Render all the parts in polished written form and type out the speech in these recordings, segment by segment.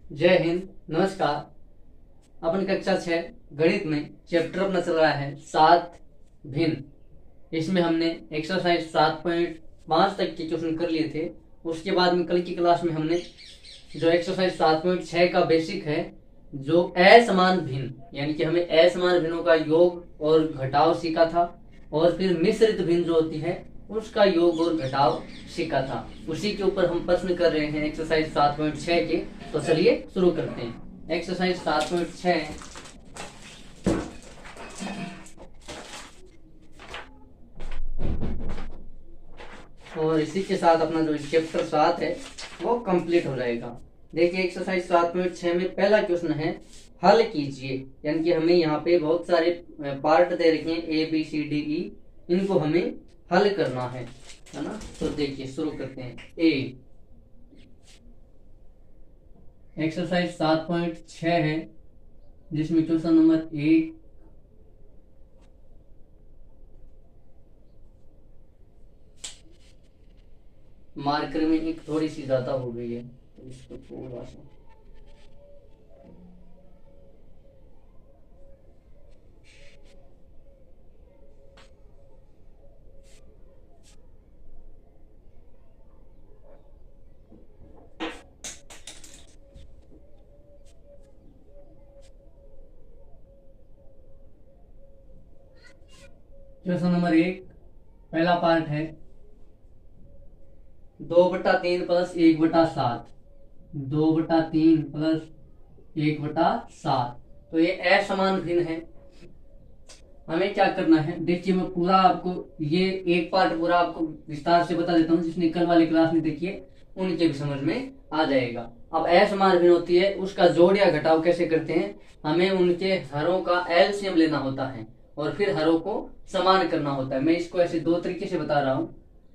जय हिंद। नमस्कार। अपन कक्षा 6 गणित में चैप्टर अपना चल रहा है 7 भिन्न। इसमें हमने एक्सरसाइज 7.5 तक के क्वेश्चन कर लिए थे। उसके बाद में कल की क्लास में हमने जो एक्सरसाइज 7.6 का बेसिक है, जो असमान भिन्न यानी कि हमें असमान भिन्नों का योग और घटाव सीखा था, और फिर मिश्रित भिन्न जो होती है उसका योग और घटाव सीखा था। उसी के ऊपर हम प्रश्न कर रहे हैं एक्सरसाइज 7.6 के। तो चलिए शुरू करते हैं एक्सरसाइज 7.6। और इसी के साथ अपना जो चैप्टर 7 है वो कंप्लीट हो जाएगा। देखिए एक्सरसाइज 7.6 में पहला क्वेश्चन है, हल कीजिए। यानी कि हमें यहाँ पे बहुत सारे पार्ट दे रखे हैं ABCDE, इनको हमें हल करना है ना। तो देखिए शुरू करते हैं। ए एक्सरसाइज 7.6 है, जिसमें क्वेश्चन नंबर 1 मार्कर में एक थोड़ी सी ज्यादा हो गई है, तो इसको थोड़ा सा क्वेश्चन नंबर 1 पहला पार्ट है 2/3 प्लस 1/7। 2/3 प्लस 1/7, तो ये असमान भिन्न है। हमें क्या करना है, देखिए मैं पूरा आपको ये एक पार्ट पूरा आपको विस्तार से बता देता हूँ। जिसने कल वाली क्लास में देखिए उनके भी समझ में आ जाएगा। अब असमान भिन्न होती है, उसका जोड़ या घटाव कैसे करते हैं, हमें उनके हरों का एलसीएम लेना होता है और फिर हरों को समान करना होता है। मैं इसको ऐसे दो तरीके से बता रहा हूँ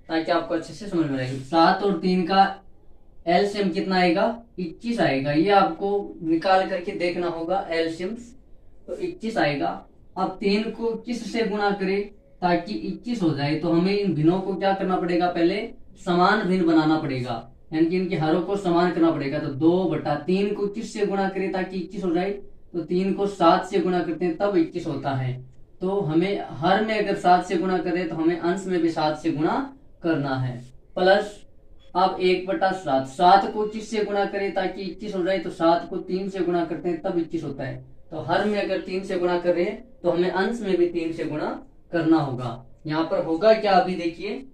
ताकि आपको अच्छे से समझ में आएगा। 7 और 3 का एलसीएम कितना आएगा, 21 आएगा। ये आपको निकाल करके देखना होगा एलसीएम, तो 21 आएगा। अब 3 को किस से गुणा करें ताकि 21 हो जाए, तो हमें इन भिन्नों को क्या करना पड़ेगा, पहले समान भिन्न बनाना पड़ेगा, यानी कि इनके हरों को समान करना पड़ेगा। तो 2/3 को किस से गुणा करें ताकि 21 हो जाए, तो 3 को 7 से गुणा करते हैं तब 21 होता है। तो हमें हर में अगर 7 से गुणा करें तो हमें अंश में भी 7 से गुणा करना है। प्लस अब 1/7, 7 को किस से गुणा करें ताकि 21 हो जाए, तो 7 को 3 से गुणा करते हैं तब 21 होता है। तो हर में अगर 3 से गुणा कर रहे हैं तो हमें अंश में भी 3 से गुणा करना होगा। यहाँ पर होगा क्या, अभी देखिए,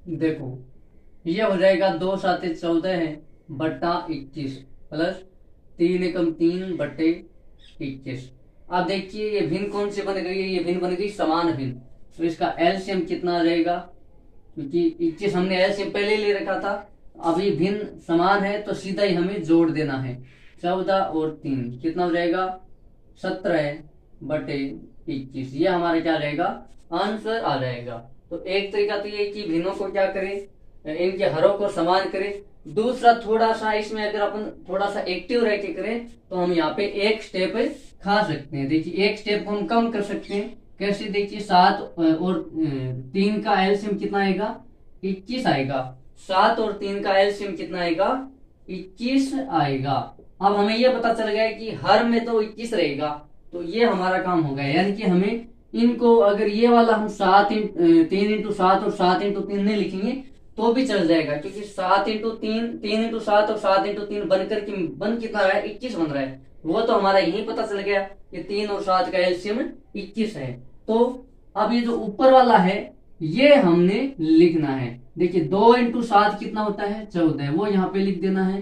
देखो ये हो जाएगा 2 7 14 है बट्टा 21 प्लस 3 एकम 3 बट्टे 21। अब देखिए ये भिन्न कौन से बन गई है, ये भिन्न बन गई समान भिन्न। तो इसका एलसीएम कितना रहेगा, क्योंकि 21 हमने एलसीएम पहले ले रखा था, अभी भिन्न समान है तो सीधा ही हमें जोड़ देना है। 14 और 3 कितना हो जाएगा, 17 बटे 21। ये हमारा क्या रहेगा, आंसर आ जाएगा। तो एक तरीका तो ये कि भिन्नों को क्या करें, इनके हरों को समान करें। दूसरा थोड़ा सा इसमें अगर अपन थोड़ा सा एक्टिव रह के करें तो हम यहाँ पे एक स्टेप खा सकते हैं। देखिए एक स्टेप को हम कम कर सकते हैं। कैसे, देखिए 7 और 3 का एलसीएम कितना आएगा, 21 आएगा। 7 और 3 का एलसीएम कितना आएगा, 21 आएगा। अब हमें यह पता चल गया कि हर में तो 21 रहेगा, तो ये हमारा काम हो गया। यानी कि हमें इनको अगर ये वाला हम 3 × 7 और 7 × 3 नहीं लिखेंगे तो भी चल जाएगा, क्योंकि 7 × 3, 3 × 7 और 7 × 3 बनकर के बन कितना रहा है, 21 बन रहा है। वो तो हमारा यही पता चल गया कि 3 और 7 का एलसीएम 21 है। तो अब ये जो ऊपर वाला है ये हमने लिखना है। देखिए 2 × 7 कितना होता है, 14, वो यहाँ पे लिख देना है।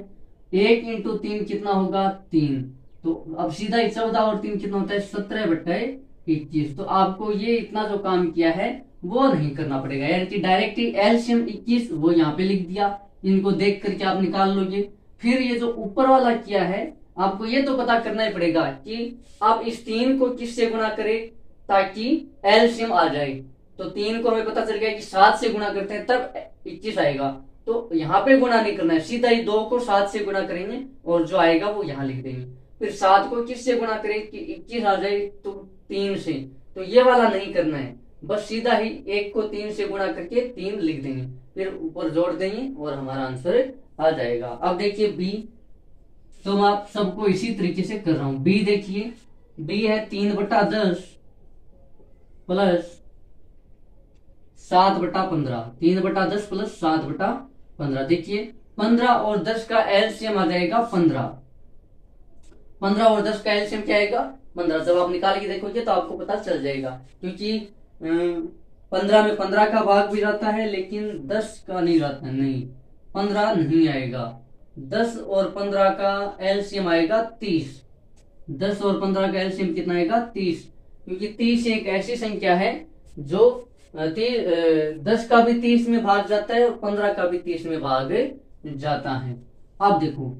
1 × 3 कितना होगा, 3। तो अब सीधा ही 14 और 3 कितना होता है, 17/21। तो आपको ये इतना जो काम किया है वो नहीं करना पड़ेगा, यानी कि डायरेक्टली एलसीएम 21 वो यहाँ पे लिख दिया। इनको देख करके आप निकाल लोगे। फिर ये जो ऊपर वाला किया है, आपको ये तो पता करना ही पड़ेगा कि आप इस 3 को किससे गुणा करें ताकि एलसीएम आ जाए। तो 3 को हमें पता चल गया कि 7 से गुणा करते हैं तब 21 आएगा। तो यहाँ पे गुणा नहीं करना है, सीधा ही 2 को 7 से गुणा करेंगे और जो आएगा वो यहाँ लिख देंगे। फिर 7 को किससे गुणा करें कि 21 आ जाए, तो 3 से। तो ये वाला नहीं करना है, बस सीधा ही 1 को 3 से गुणा करके 3 लिख देंगे, फिर ऊपर जोड़ देंगे और हमारा आंसर आ जाएगा। अब देखिए बी, तो मैं आप सबको इसी तरीके से कर रहा हूं। बी देखिए, बी है 3/10 प्लस 7/15, 3/10 प्लस 7/15। देखिए 15 और 10 का एलसीएम आ जाएगा 15, 15 और 10 का एलसीएम क्या आएगा 15। जब आप निकाल के देखोगे तो आपको पता चल जाएगा, क्योंकि 15 में 15 का भाग भी रहता है लेकिन 10 का नहीं रहता, नहीं 15 नहीं आएगा। 10 और 15 का एलसीएम आएगा 30, 10 और 15 का एलसीएम कितना आएगा 30, क्योंकि 30 एक ऐसी संख्या है जो 10 का भी 30 में भाग जाता है और 15 का भी 30 में भाग जाता है। अब देखो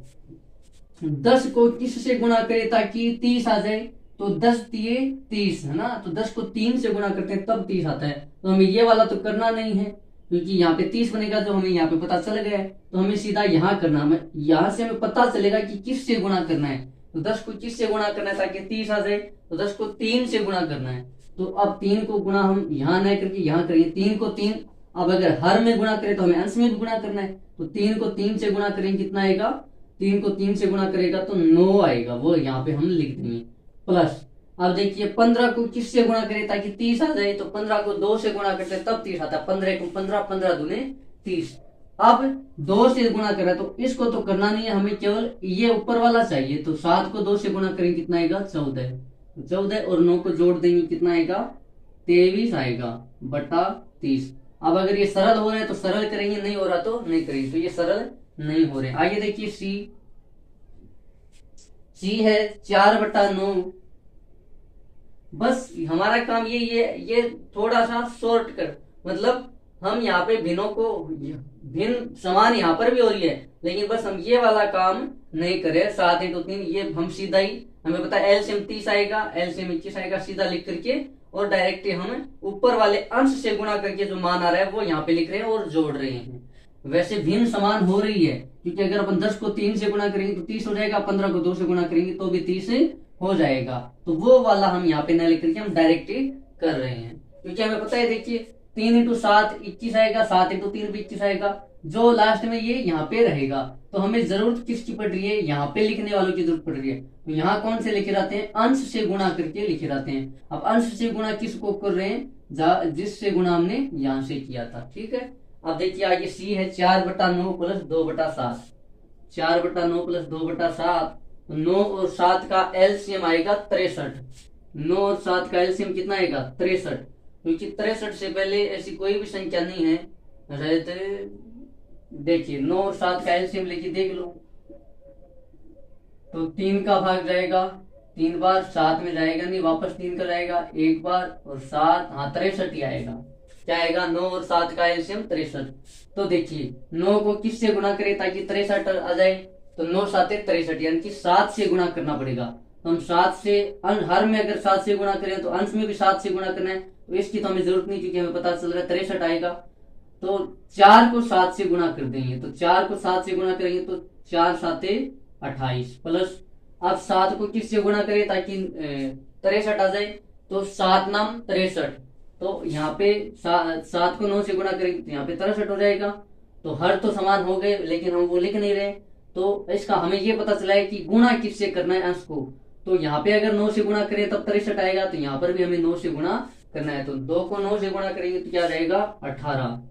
10 को किससे गुणा करें ताकि 30 आ जाए, तो 10 दिए 30 है ना, तो 10 को 3 से गुणा करते हैं तब 30 आता है। तो हमें ये वाला तो करना नहीं है, क्योंकि यहाँ पे 30 बनेगा जो हमें यहाँ पे पता चल गया है, तो हमें सीधा यहाँ करना, हमें यहाँ से हमें पता चलेगा कि किस से गुणा करना है। तो 10 को किस से गुणा करना है ताकि 30 आ जाए, तो 10 को 3 से गुणा करना है। तो अब 3 को गुणा हम यहाँ न करके यहाँ करेंगे, 3 को 3, अब अगर हर में गुणा करें तो हमें अंश में भी गुणा करना है, तो 3 को 3 से गुणा करेंगे कितना आएगा, 3 को 3 से गुणा करेगा तो 9 आएगा, वो यहाँ पे हम लिख देंगे प्लस। अब देखिए 15 को किससे गुणा करें ताकि 30 आ जाए, तो 15 को 2 से गुणा करते हैं तब 30 आता है, 15 को 15, 15 दूने 30। अब 2 से गुणा करें तो इसको तो करना नहीं है, हमें केवल ये ऊपर वाला चाहिए, तो 7 को 2 से गुणा करेंगे कितना आएगा 14, 14 और 9 को जोड़ देंगे कितना आएगा 23 आएगा बटा 30। अब अगर ये सरल हो रहा है तो सरल करेंगे, नहीं हो रहा तो नहीं करेंगे, तो ये सरल नहीं हो रहे। आगे देखिए सी है 4/9। बस हमारा काम ये थोड़ा सा शॉर्ट कर, मतलब हम यहाँ पे भिन्नों को भिन्न समान यहाँ पर भी हो रही है, लेकिन बस हम ये वाला काम नहीं करें 7 × 3, ये हम सीधा ही, हमें पता है एलसीएम 30 आएगा, एलसीएम 21 आएगा, सीधा लिख करके और डायरेक्ट हम ऊपर वाले अंश से गुणा करके जो मान आ रहा है वो यहाँ पे लिख रहे हैं और जोड़ रहे हैं। वैसे भिन्न समान हो रही है, क्योंकि अगर अपन 10 को 3 से गुणा करेंगे तो 30 हो जाएगा, 15 को 2 से गुणा करेंगे तो भी 30 हो जाएगा। तो वो वाला हम यहाँ पे न लिख करके हम डायरेक्ट कर रहे हैं, क्योंकि हमें पता है देखिए 3 × 7 21 आएगा, 7 × 3 भी 21 आएगा, जो लास्ट में ये यहाँ पे रहेगा। तो हमें जरूरत किसकी पड़ रही है, यहाँ पे लिखने वालों की जरूरत पड़ रही है। तो यहाँ कौन से लिखे रहते हैं, अंश से गुणा करके लिखे रहते हैं। अब अंश से गुणा किसको कर रहे हैं, जिससे गुणा हमने यहाँ से किया था, ठीक है। अब देखिए आगे सी है 4/9 प्लस 2/7, 4/9 प्लस 2/7, 9 और 7 का एलसीएम आएगा 63, 9 और 7 का एलसीएम कितना आएगा 63, क्योंकि 63 से पहले ऐसी कोई भी संख्या नहीं है। देखिए 9 और 7 का एलसीएम लेके देख लो, तो 3 का भाग जाएगा 3 बार, 7 में जाएगा नहीं, वापस 3 का जाएगा 1 बार और 7, हाँ 63 ही आएगा। क्या आएगा 9 और 7 का एलसीएम 63। तो देखिए 9 को किससे गुणा करें ताकि 63 आ जाए, तो 9 7 63, यानी कि 7 से गुणा करना पड़ेगा। तो हम 7 से हर में अगर 7 से गुणा करें तो अंश में भी 7 से गुणा करना है, तो इसकी तो हमें जरूरत नहीं, क्योंकि हमें पता चल रहा है 63 आएगा। तो 4 को 7 से गुणा कर देंगे, तो 4 को 7 से गुणा करेंगे तो 4 7 28 प्लस। अब 7 को किससे गुणा करें ताकि 63 आ जाए, तो 7 नाम 63, तो यहाँ पे 7 को 9 से गुणा करेंगे तो यहाँ पे 63 हो जाएगा। तो हर तो समान हो गए, लेकिन हम वो लिख नहीं रहे, तो इसका हमें ये पता चला है कि गुणा किससे करना है अंश को। तो यहाँ पे अगर 9 से गुणा करें तब 63 आएगा, तो यहाँ पर भी हमें 9 से गुणा करना है, तो 2 को 9 से गुणा करेंगे तो क्या रहेगा 18।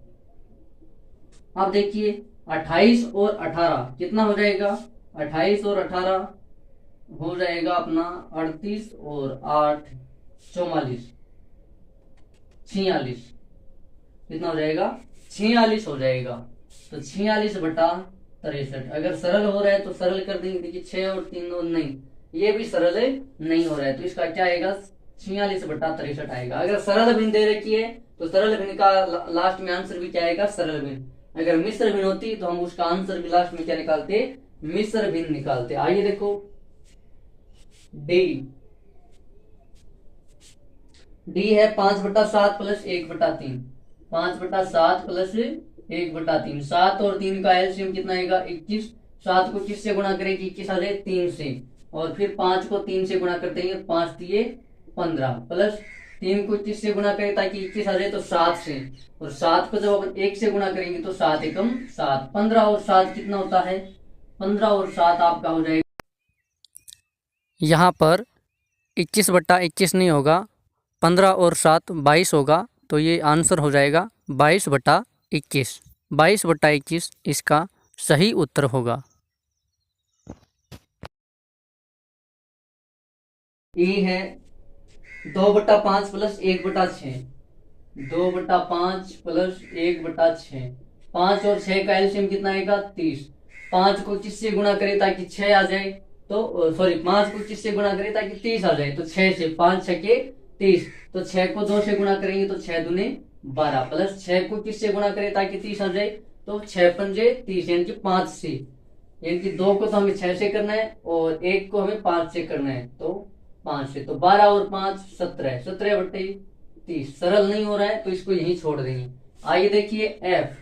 अब देखिए 28 और 18 कितना हो जाएगा, 28 और 18 हो जाएगा अपना 38 और 8 44, 46, कितना हो जाएगा 46 हो जाएगा। तो 46/63, अगर सरल हो रहा है तो सरल कर देंगे, देखिए 6 और 3 और नहीं, ये भी सरल नहीं हो रहा है, तो इसका क्या आएगा 46/63 आएगा। अगर सरल भिन्न दे रखी है तो सरल भिन्न का लास्ट में आंसर भी क्या आएगा सरल भिन्न। अगर मिश्र भिन्न होती तो हम उसका आंसर भी लास्ट में क्या निकालते, मिश्र भिन्न निकालते। आइए देखो डी है 5/7 प्लस 1/3, 5/7 प्लस 1/3, 7 और 3 का एलसीएम कितना आएगा 21। 7 को किससे गुणा करेंगे 21 आ जाए 3 से, और फिर 5 को 3 से गुणा करते हैं 5 दिए 15 प्लस 3 को 21 से गुणा करें ताकि 21 आ जाए तो 7 से, और 7 को जब अपन 1 से गुणा करेंगे तो 7 एकम 7, 15 और 7 कितना होता है, 15 और 7 आपका हो जाएगा, यहाँ पर 21/21 नहीं होगा, 15 और 7 22 होगा, तो ये आंसर हो जाएगा 22/21। 22/21 इसका सही उत्तर होगा। ये है 2/5 प्लस 1/6, 2/5 प्लस 1/6, 5 और 6 का एलसीएम कितना आएगा 30, 5 को किससे गुणा करें ताकि 6 आ जाए, तो सॉरी 5 को किससे गुणा करें ताकि 30 आ जाए, तो 6 से, 5 6 30, तो 6 को 2 से गुणा करेंगे तो 6 दूने 12, प्लस 6 को किससे गुणा करें ताकि 30 आ जाए, तो 6 पंजे 30 यानी कि 5 से, यानी कि 2 को तो हमें 6 से करना है और 1 को हमें 5 से करना है, तो 5 से, तो 12 और 5 17, 17/30, सरल नहीं हो रहा है तो इसको यहीं छोड़ देंगे। आइए देखिए एफ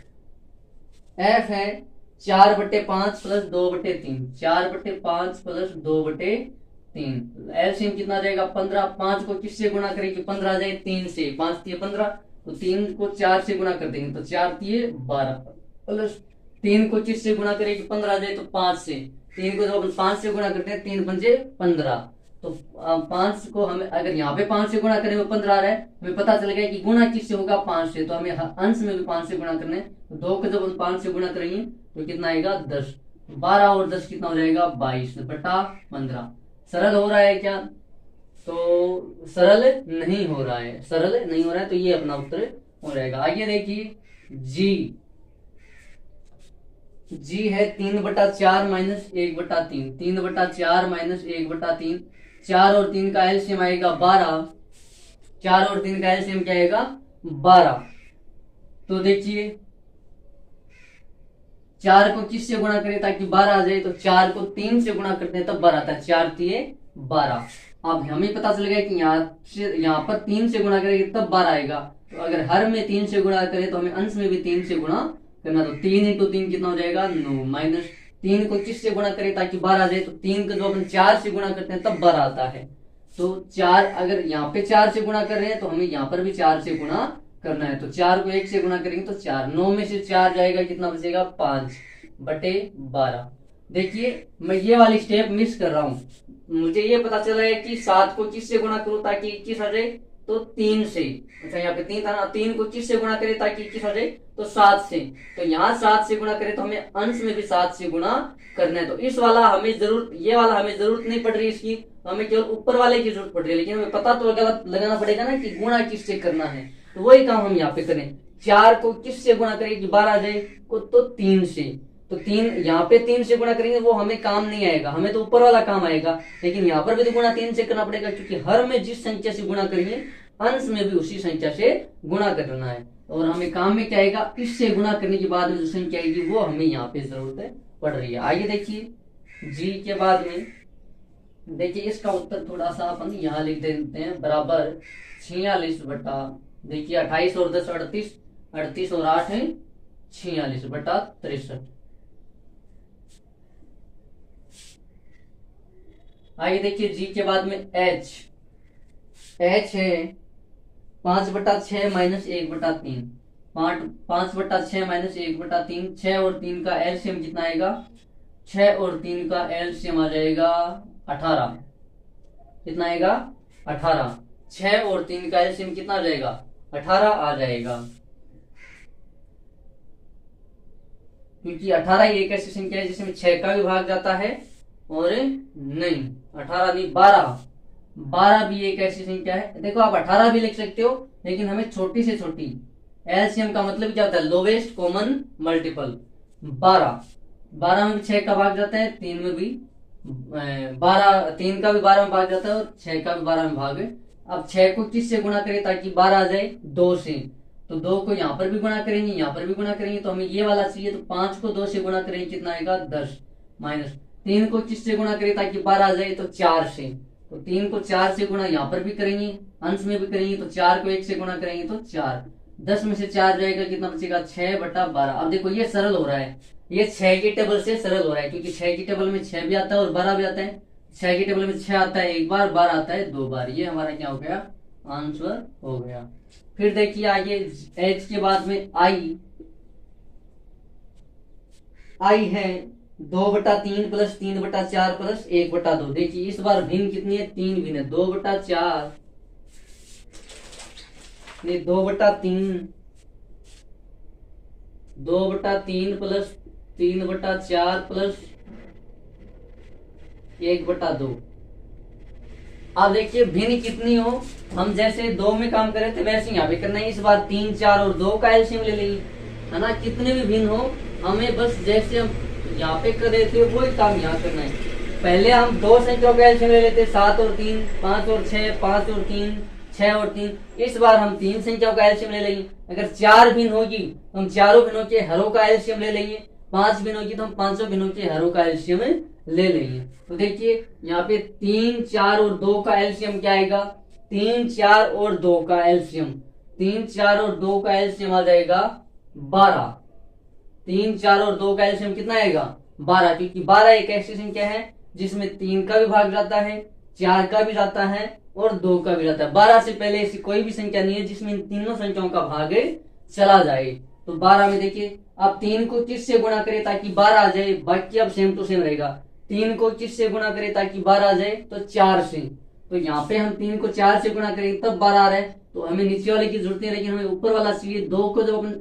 है 4/5 प्लस 2/3, 4/5 प्लस 2/3, एलसीएम कितना आ जाएगा 15, 5 को किससे गुणा करेंगे 15 आ जाए 3 से, 5 3 15, तो 3 को 4 से गुणा कर देंगे तो 4 3 12, प्लस 3 को किससे गुणा करेंगे 15 आ जाए तो 5 से, 3 को जब अपन 5 से गुणा करते हैं 3 पंजे 15, तो 5 को हमें अगर यहाँ पे 5 से गुणा करें वो 15 आ रहा है, हमें पता चल गया कि गुणा किससे होगा 5 से, तो हमें अंश में भी 5 से गुणा करना है, तो 2 को जब हम 5 से गुणा करेंगे तो कितना आएगा 10, 12 और 10 कितना हो जाएगा 22/15। सरल हो रहा है क्या, तो सरल नहीं हो रहा है, सरल नहीं हो रहा है, तो ये अपना उत्तर हो जाएगा। आइए देखिए जी है 3/4 माइनस 1/3, 3/4 माइनस 1/3, 4 और 3 का एलसीएम आएगा 12, 4 और 3 का एलसीएम क्या आएगा 12, तो देखिए 4 को किससे गुणा करें ताकि 12 आ जाए, तो 4 को 3 से गुणा करते हैं तब 12 आता है, 4 3 12, अब हमें पता चल गया कि यहाँ पर 3 से गुणा करेंगे तब 12 आएगा, तो अगर हर में 3 से गुणा करें तो हमें अंश में भी 3 से गुणा करना, तो 3 × 3 कितना हो जाएगा 9, माइनस 3 को किससे गुणा करें ताकि 12 आ जाए, तो 3 को जो अपन 4 से गुणा करते हैं तब 12 आता है, तो 4 अगर यहाँ पे 4 से गुणा कर रहे हैं तो हमें यहाँ पर भी 4 से गुणा करना है, तो 4 को 1 से गुणा करेंगे तो 4, 9 में से 4 जाएगा कितना बचेगा 5/12। देखिए मैं ये वाली स्टेप मिस कर रहा हूँ, मुझे ये पता चला है कि 7 को किससे गुणा करूं ताकि 21 आ जाए, तो 3 से, अच्छा यहाँ पे 3 था ना, 3 को किससे गुणा करें ताकि 21 आ जाए, तो 7 से, तो यहाँ 7 से गुणा करें तो हमें अंश में भी 7 से गुणा करना है, तो इस वाला हमें जरूरत, ये वाला हमें जरूरत नहीं पड़ रही इसकी, हमें केवल ऊपर वाले की जरूरत पड़ रही है, लेकिन हमें पता तो गलत लगाना पड़ेगा ना कि गुणा किससे करना है, तो वही काम हम यहाँ पे करें, 4 को किससे गुणा करें कि 12 आ जाए, तो 3 से, तो 3 यहाँ पे 3 से गुणा करेंगे वो हमें काम नहीं आएगा, हमें तो ऊपर वाला काम आएगा, लेकिन यहाँ पर भी तो गुणा 3 से करना पड़ेगा, क्योंकि हर में जिस संख्या से गुणा करेंगे अंश में भी उसी संख्या से गुणा करना है, और हमें काम में क्या आएगा, इससे गुणा करने के बाद में जो संख्या आएगी वो हमें यहाँ पे जरूरत पड़ रही है। आइए देखिए जी के बाद में, देखिए इसका उत्तर थोड़ा सा अपन यहाँ लिख देते हैं, बराबर 46 बटा, देखिए 28 और 10 38, 38 और 8 है 46/63। आइए देखिए जी के बाद में एच है 5/6 माइनस 1/3, 5/6 माइनस 1/3, 6 और 3 का एलसीएम कितना आएगा, 6 और 3 का एलसीएम आ जाएगा 18, कितना आएगा 18, 6 और 3 का एलसीएम कितना आ जाएगा 18 आ जाएगा, क्योंकि 18 ही एक ऐसी संख्या है जिसमें 6 का भी भाग जाता है, और नहीं 18 नहीं 12 भी एक ऐसी संख्या है, देखो आप 18 भी लिख सकते हो, लेकिन हमें छोटी से छोटी, एलसीएम का मतलब क्या होता है, लोवेस्ट कॉमन मल्टीपल, 12 में भी 6 का भाग जाता है, 3 में भी 12, 3 का भी 12 में भाग जाता है और 6 का भी 12 में भाग है। अब 6 को किससे गुणा करें ताकि 12 आ जाए, 2 से, तो 2 को यहाँ पर भी गुणा करेंगे, यहाँ पर भी गुणा करेंगे, तो हमें ये वाला चाहिए, तो 5 को 2 से गुणा करेंगे कितना आएगा 10, माइनस 3 को किससे गुणा करें ताकि 12 आ जाए, तो 4 से, तो 3 को 4 से गुणा यहाँ पर भी करेंगे, अंश में भी करेंगे, तो 4 को 1 से गुणा करेंगे तो 4, 10 में से 4 जाएगा कितना बचेगा 6/12। अब देखो ये सरल हो रहा है, ये 6 की टेबल से सरल हो रहा है, क्योंकि 6 की टेबल में 6 भी आता है और 12 भी आता है, 6 की टेबल में 6 आता है एक बार, 12 आता है 2 बार, ये हमारा क्या हो गया आंसर हो गया। फिर देखिए आगे एच के बाद में आई है 2/3 प्लस 3/4 प्लस 1/2। देखिए इस बार भिन्न कितनी है, 3 भिन्न है। 2/4 नहीं 2/3, 2/3 प्लस 3/4 प्लस 1/2। अब देखिए भिन्न कितनी हो, हम जैसे 2 में काम करे थे वैसे यहाँ पे करना है। इस बार 3, 4 और 2 का एलसीएम ले लेंगे, है ना। कितने भी भिन्न हो, हमें बस जैसे हम यहाँ पे कर रहे थे वही काम यहाँ करना है। पहले हम 2 संख्याओं का एलसीएम ले लेते, 7 और 3, 5 और 6, 5 और 3, 6 और 3। इस बार हम 3 संख्याओं का एलसीएम ले लेंगे। अगर 4 भिन्न होगी तो हम चारों भिन्नों के हरों का एलसीएम ले लेंगे। 5 भिन्न होगी तो हम 5 भिन्नों के हरों का एलसीएम ले लेंगे। तो देखिए यहाँ पे 3, 4 और 2 का एलसीएम क्या आएगा, 3, 4 और 2 का एलसीएम, 3, 4 और 2 का एलसीएम आ जाएगा 12। 3, 4 और 2 का एलसीएम कितना आएगा, 12। क्योंकि 12 एक ऐसी संख्या है जिसमें 3 का भी भाग जाता है, 4 का भी जाता है और 2 का भी जाता है। 12 से पहले ऐसी कोई भी संख्या नहीं है जिसमें इन तीनों संख्याओं का भाग चला जाए। तो 12 में देखिए अब 3 को किससे गुणा करें ताकि 12 आ जाए, बाकी अब सेम टू सेम रहेगा। 3 को किससे गुणा करें ताकि 12 आ जाए, तो 4 से। तो यहाँ पे हम 3 को 4 से गुणा करेंगे तब 12 आ रहा है। तो हमें नीचे वाले की जरूरत नहीं, लेकिन हमें ऊपर वाला चाहिए। 2 को जब अपन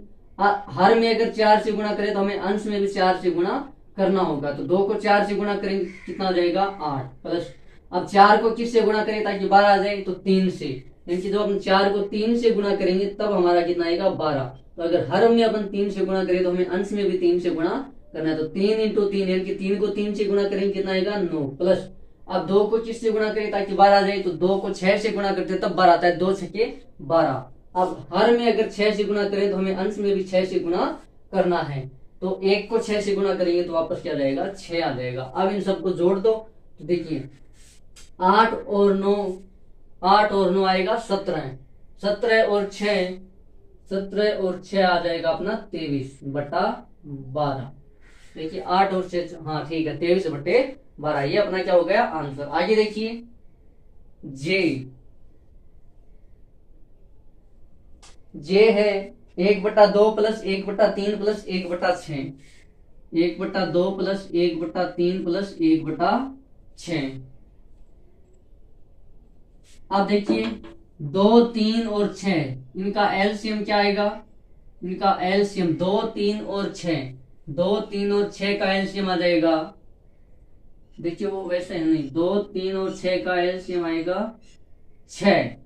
हर में अगर 4 से गुणा करें तो हमें अंश में भी 4 से गुणा करना होगा। तो 2 को 4 से गुणा करेंगे कितना हो जाएगा, 8 प्लस। अब 4 को किससे गुणा करें ताकि 12 आ जाए, तो 3 से। यानी कि जब अपन 4 को 3 से गुणा करेंगे तब हमारा कितना आएगा, 12। तो अगर हर में अपन 3 से गुणा करें तो हमें अंश में भी 3 से गुणा करना है। तो 3 इंटू 3 यानी कि 3 को 3 से गुणा करेंगे कितना आएगा, 9 प्लस। अब 2 को किससे गुणा करें ताकि 12 आ जाए, तो 2 को 6 से गुणा करते हैं तब 12 आता है, 2 6 12। अब हर में अगर 6 से गुणा करें तो हमें अंश में भी 6 से गुणा करना है। तो 1 को 6 से गुणा करेंगे तो वापस क्या जाएगा, 6 आ जाएगा। अब इन सबको जोड़ दो तो देखिए 8 और 9 आएगा 17, 17 और 6, 17 और 6 आ जाएगा अपना 23/12। देखिए 8 और 6, हाँ ठीक है, 23/12। ये अपना क्या हो गया, आंसर। आगे देखिए जे है 1/2 प्लस 1/3 प्लस 1/6, 1/2 प्लस 1/3 प्लस 1/6। अब देखिए 2, 3 और 6 इनका एलसीएम क्या आएगा, इनका एलसीएम 2, 3 और 6, 2, 3 और 6 का एलसीएम आ जाएगा। देखिए वो वैसे है नहीं, 2, 3 और 6 का एलसीएम आएगा 6।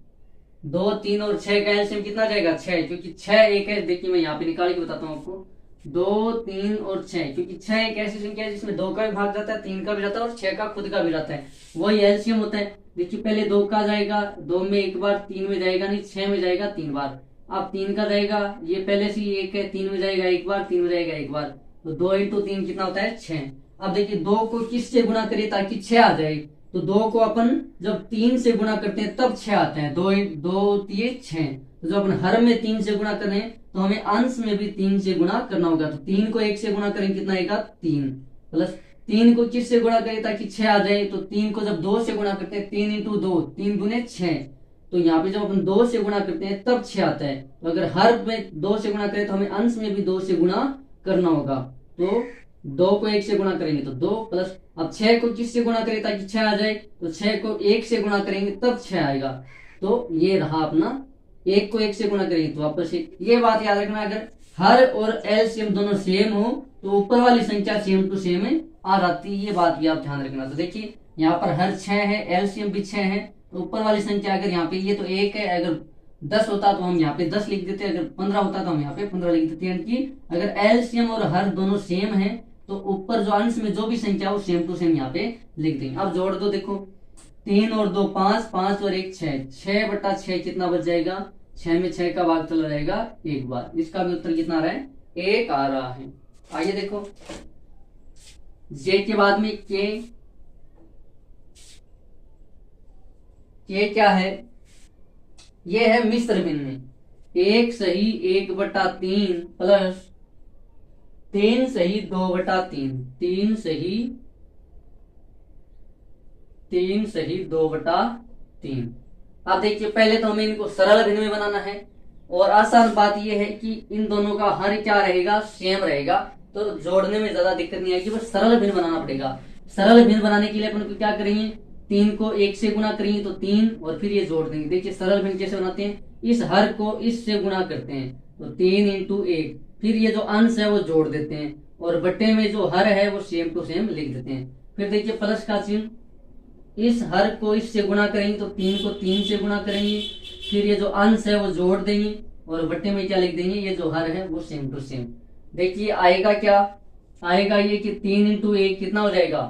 2, 3 और 6 का एलसीएम कितना जाएगा, 6। क्योंकि 6 एक है, देखिए मैं यहाँ पे निकाल के बताता हूँ आपको। 2, 3 और 6, क्योंकि 6 एक ऐसी संख्या है जिसमें 2 का भी भाग जाता है, 3 का भी जाता है और 6 का खुद का भी जाता है, वही एलसीएम होता है। देखिए पहले 2 का जाएगा, 2 में एक बार, 3 में जाएगा नहीं, 6 में जाएगा 3 बार। अब 3 का जाएगा, ये पहले से ही 1 है, 3 में जाएगा एक बार, 3 में जाएगा एक बार। तो 2 इंटू 3 कितना होता है, 6। अब देखिए 2 को किससे गुणा करिए ताकि 6 आ जाए, तो 2 को अपन जब 3 से गुणा करते हैं तब 6 आता है। 2 3 6। तो जब अपन हर में 3 से गुणा करें तो हमें अंश में भी 3 से गुणा करना होगा। तो 3 को 1 से गुणा करें कितना आएगा, 3 प्लस। 3 को किससे गुणा करें ताकि 6 आ जाए, तो 3 को जब 2 से गुणा करते हैं, 3 इंटू 2, 3 दूने 6। तो यहाँ पे जब अपन 2 से गुणा करते हैं तब 6 आता है। तो अगर हर में 2 से गुणा करें तो हमें अंश में भी 2 से गुणा करना होगा। तो 2 को 1 से गुणा करेंगे तो 2 प्लस। अब 6 को किससे गुणा करें ताकि 6 आ जाए, तो 6 को 1 से गुणा करेंगे तब 6 आएगा। तो ये रहा अपना, 1 को 1 से गुणा करेंगे तो वापस 1। ये बात याद रखना, अगर हर और एलसीएम दोनों सेम हो तो ऊपर वाली संख्या सेम टू सेम आ जाती है, ये बात भी आप ध्यान रखना। तो देखिए यहाँ पर हर 6 है, एलसीएम भी 6 है, तो ऊपर वाली संख्या अगर यहाँ पे ये तो 1 है, अगर 10 होता तो हम यहाँ पे 10 लिख देते, अगर 15 होता तो हम यहाँ पे 15 लिख देते। यानी कि अगर एलसीएम और हर दोनों सेम है तो ऊपर जो अंश में जो भी संख्या वो सेम टू सेम यहाँ पे लिख देंगे। अब जोड़ दो, देखो 3 और 2 5, 5 और 1 6, 6/6 कितना बच जाएगा, 6 में 6 का भाग चला जाएगा एक बार। इसका भी उत्तर कितना आ रहा है, 1 आ रहा है। आइए देखो जे के बाद में के क्या है, ये है मिश्र भिन्न। 1 सही 1/3 प्लस 3 सही 2/3, 3 सही 2/3। आप देखिए पहले तो हमें इनको सरल भिन्न में बनाना है, और आसान बात यह है कि इन दोनों का हर क्या रहेगा, सेम रहेगा, तो जोड़ने में ज्यादा दिक्कत नहीं आएगी, बस सरल भिन्न बनाना पड़ेगा। सरल भिन्न बनाने के लिए अपन को क्या करेंगे, 3 को 1 से गुणा करेंगे तो 3, और फिर ये जोड़ देंगे। देखिए सरल भिन्न कैसे बनाते हैं, इस हर को इससे गुणा करते हैं तो 3 × 1, फिर ये जो अंश है वो जोड़ देते हैं, और बट्टे में जो हर है वो सेम टू सेम लिख देते हैं। फिर देखिए प्लस का चिन्ह, इस हर को इससे गुणा करेंगे तो 3 को 3 से गुणा करेंगे, फिर ये जो अंश है वो जोड़ देंगे, और बट्टे में क्या लिख देंगे, ये जो हर है वो सेम टू सेम। देखिए आएगा क्या, आएगा ये कि 3 × 1 कितना हो जाएगा,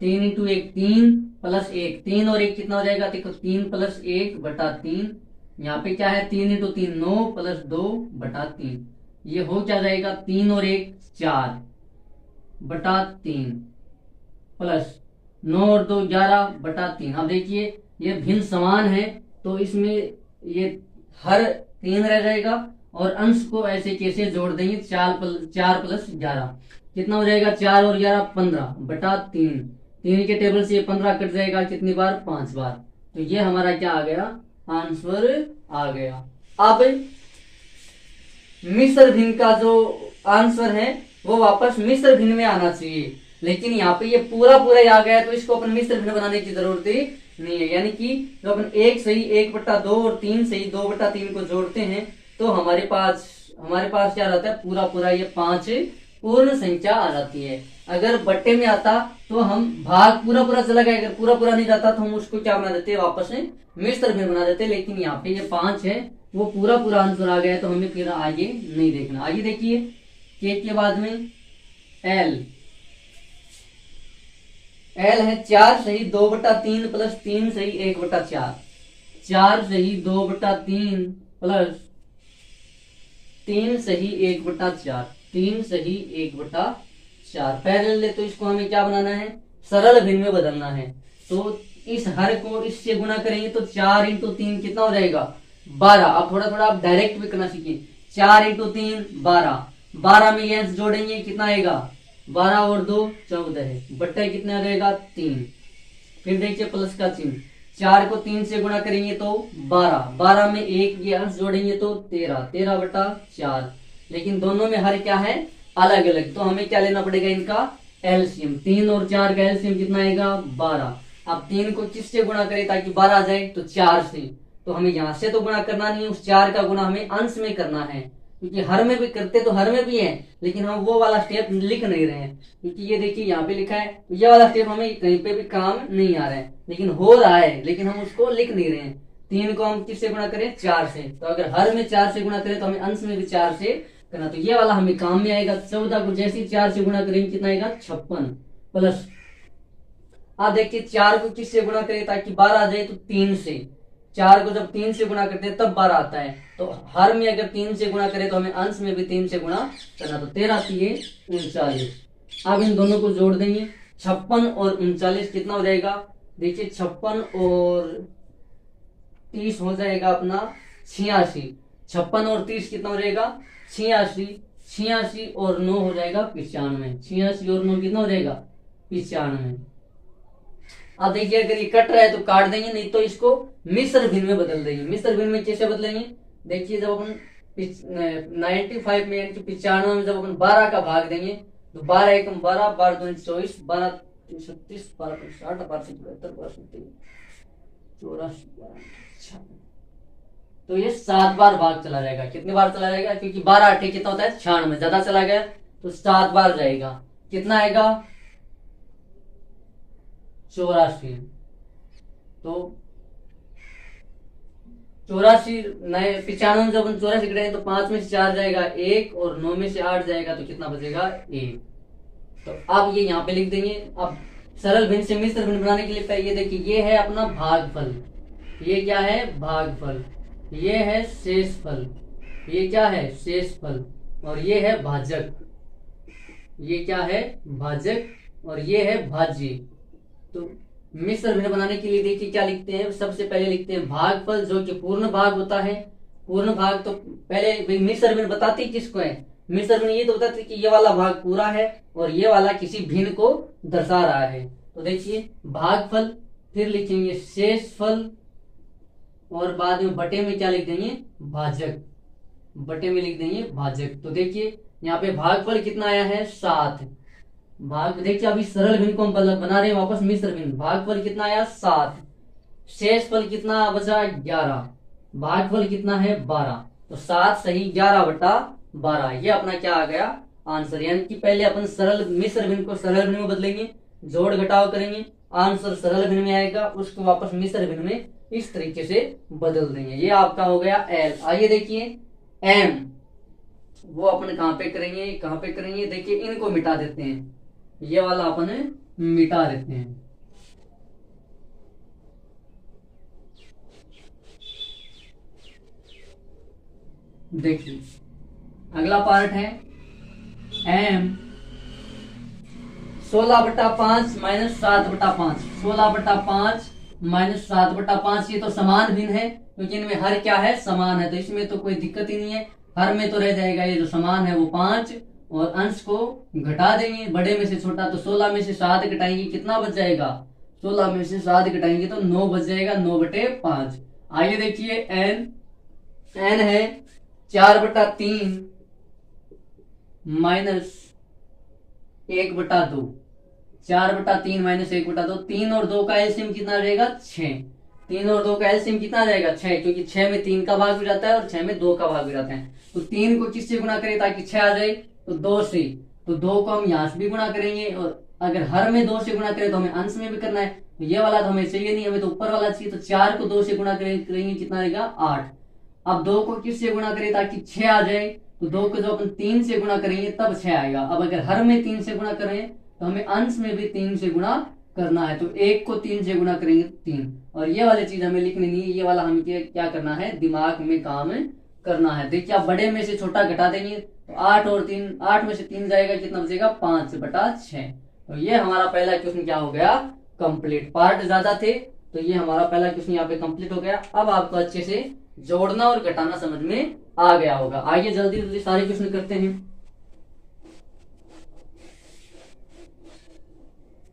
3 × 1 3 + 1, 3 और 1 कितना हो जाएगा, देखो 3 + 1/3, यहाँ पे क्या है 3 × 3 9 + 2/3, ये हो क्या जाएगा 3 और 1 4/3 प्लस 9 और 2 11/3। अब देखिए ये भिन्न समान है तो इसमें ये हर 3 रह जाएगा, और अंश को ऐसे कैसे जोड़ देंगे, 4 + 11 कितना हो जाएगा, 4 और 11 15/3, 3 के टेबल से ये 15 कट जाएगा कितनी बार, 5 बार। तो ये हमारा क्या आ गया, आंसर आ गया। अब मिश्र भिन्न का जो आंसर है वो वापस मिश्र भिन्न में आना चाहिए, लेकिन यहाँ पे ये पूरा ही आ गया, तो इसको अपन मिश्र भिन्न बनाने की जरूरत नहीं है। यानी कि जो अपन 1 सही 1/2 और 3 सही 2/3 को जोड़ते हैं तो हमारे पास क्या रहता है, पूरा ये 5 पूर्ण संख्या आ जाती है। अगर बट्टे में आता तो हम भाग पूरा चला गया, अगर पूरा नहीं जाता तो हम उसको क्या बना देते, वापस मिश्र भिन्न बना देते। लेकिन यहाँ पे ये 5 है वो पूरा आंसर आ गया, तो हमें फिर आगे नहीं देखना। आगे देखिए के बाद में एल है 4 सही 2/3 + 3 सही 1/4, 4 सही 2/3 + 3 सही 1/4, 3 सही 1/4 पैरेलल है, तो इसको हमें क्या बनाना है, सरल भिन्न में बदलना है। तो इस हर को इससे गुणा करेंगे तो 4 × 3 कितना हो जाएगा, 12। अब थोड़ा आप डायरेक्ट भी करना सीखिए, 4 × 3 12, 12 में ये जोड़ेंगे कितना आएगा, 12 और 2 14 है, बट्टा कितना आ जाएगा 3। फिर देखिए प्लस का चिन्ह, 4 को 3 से गुणा करेंगे तो 12, 12 में 1 ये अंश जोड़ेंगे तो 13, 13/4। लेकिन दोनों में हर क्या है, अलग अलग, तो हमें क्या लेना पड़ेगा, इनका एलसीएम। 3 और 4 का एलसीएम कितना आएगा, 12। अब 3 को किससे गुणा करें ताकि 12 आ जाए, तो 4 से। तो हमें यहाँ से तो गुणा करना नहीं है, उस 4 का गुणा हमें अंश में करना है, क्योंकि हर में भी करते तो हर में भी है, लेकिन हम वो वाला स्टेप लिख नहीं रहे हैं, क्योंकि ये देखिए यहाँ पे लिखा है, तो ये वाला स्टेप हमें कहीं पे भी काम नहीं आ रहा है, लेकिन हो रहा है, लेकिन हम उसको लिख नहीं रहे हैं। 3 को हम किससे गुणा करें, 4 से, तो अगर हर में 4 से गुणा करें तो हमें अंश में भी 4 से करना, तो ये वाला हमें काम में आएगा। 14 को जैसे 4 से गुणा करेंगे कितना आएगा, 56 प्लस, आप देखिए 4 को किससे गुणा करें ताकि 12 आ जाए, तो 3 से। 4 को जब 3 से गुणा करते हैं तब 12 आता है, तो हर में अगर 3 से गुणा करें तो हमें अंश में भी 3 से गुणा करना, तो 13 3 39। अब इन दोनों को जोड़ देंगे, 56 और 39 कितना हो जाएगा, देखिए 56 और 30 हो जाएगा अपना 86, 56 और 30 कितना हो जाएगा 86, 86 और 9 हो जाएगा 95, 86 और 9 कितना हो जाएगा 95। अब देखिए अगर ये कट रहा है तो काट देंगे, नहीं तो इसको मिश्र भिन्न में बदल देंगे। मिश्र भिन्न में कैसे बदलेंगे, देखिए जब अपन 95 में यानी कि 95 में जब अपन 12 का भाग देंगे तो 12 एकम 12, 12 दूनी 24, 12 3 36, 12 5 60, 12 से 72, 12 से 84, तो ये 7 बार भाग चला जाएगा। कितने बार चला जाएगा, क्योंकि 12 8 कितना होता है 96, ज्यादा चला गया तो 7 बार जाएगा, कितना आएगा 84। तो 84 नए 95 जब हम 84 करेंगे तो 5 में से 4 जाएगा 1 और 9 में से 8 जाएगा तो कितना बचेगा 1। तो अब ये यहाँ पे लिख देंगे। अब सरल भिन्न से मिश्र भिन्न बनाने के लिए ये देखिए, ये है अपना भागफल, ये क्या है भागफल, ये है शेषफल, ये क्या है शेषफल, और ये है भाजक, ये क्या है भाजक, और ये है भाज्य। तो मिश्र भिन्न बनाने के लिए देखिए क्या लिखते हैं, सबसे पहले लिखते हैं भागफल, जो कि पूर्ण भाग होता है। पूर्ण भाग तो पहले मिश्र भिन्न बताती किसको है, मिश्र भिन्न ये तो बताती कि ये वाला भाग पूरा है और ये वाला किसी भिन्न को दर्शा रहा है। तो देखिए भागफल, फिर लिखेंगे शेषफल, और बाद में बटे में क्या लिख देंगे, भाजक, बटे में लिख देंगे भाजक। तो देखिए यहाँ पे भागफल कितना आया है 7। भाग देखिए अभी सरल भिन्न को हम बना रहे हैं वापस मिश्र भिन्न। भागफल कितना आया 7, शेषफल कितना बचा 11, भागफल कितना है 12। तो 7 सही 11/12 ये अपना क्या आ गया आंसर। यानी कि पहले अपन सरल मिश्र भिन्न को सरल भिन्न में बदलेंगे, जोड़ घटाव करेंगे, आंसर सरल भिन्न में आएगा, उसको वापस मिश्र भिन्न में इस तरीके से बदल देंगे। ये आपका हो गया एल। आइए देखिए एम, वो अपन कहां पे करेंगे, देखिए इनको मिटा देते हैं, ये वाला अपन मिटा देते हैं। देखिए अगला पार्ट है एम 16/5 माइनस 7/5, 16/5 माइनस 7/5। ये तो समान भिन्न है क्योंकि इनमें हर क्या है समान है, तो इसमें तो कोई दिक्कत ही नहीं है। हर में तो रह जाएगा ये जो समान है वो 5, और अंश को घटा देंगे बड़े में से छोटा। तो 16 में से 7 घटाएंगे कितना बच जाएगा, 16 में से 7 घटाएंगे तो 9 बच जाएगा, 9/5। आइए देखिए एन है 4/3 माइनस 1/2, 4/3 माइनस 1/2। 3 और 2 का एलसीएम कितना रहेगा 6, 3 और 2 का एलसीएम कितना रहेगा 6, क्योंकि 6 में 3 का भाग हो जाता है और 6 में 2 का भाग हो जाता है। तो 3 को किससे गुणा करें ताकि 6 आ जाए, तो 2 से। तो 2 को हम यहाँ से भी गुणा करेंगे, और अगर हर में 2 से गुणा करें तो हमें अंश में भी करना है। तो ये वाला तो हमें चाहिए नहीं, हमें तो ऊपर वाला चाहिए। तो 4 को 2 से गुणा करेंगे कितना रहेगा 8। अब 2 को किससे गुणा करें ताकि 6 आ जाए, तो 2 को जो अपन 3 से गुणा करेंगे तब 6 आएगा। अब अगर हर में 3 से गुणा करें तो हमें अंश में भी 3 से गुणा करना है। तो 1 को 3 से गुणा करेंगे 3। और ये वाली चीज हमें लिखनी नहीं है, ये वाला हमें क्या करना है दिमाग में काम करना है। देखिए आप बड़े में से छोटा घटा देंगे तो 8 और 3, 8 में से 3 जाएगा कितना बचेगा 5/6। तो ये हमारा पहला क्वेश्चन क्या हो गया कंप्लीट। पार्ट ज्यादा थे तो ये हमारा पहला क्वेश्चन यहाँ पे कंप्लीट हो गया। अब आपको अच्छे से जोड़ना और घटाना समझ में आ गया होगा। आइए जल्दी जल्दी सारे क्वेश्चन करते हैं।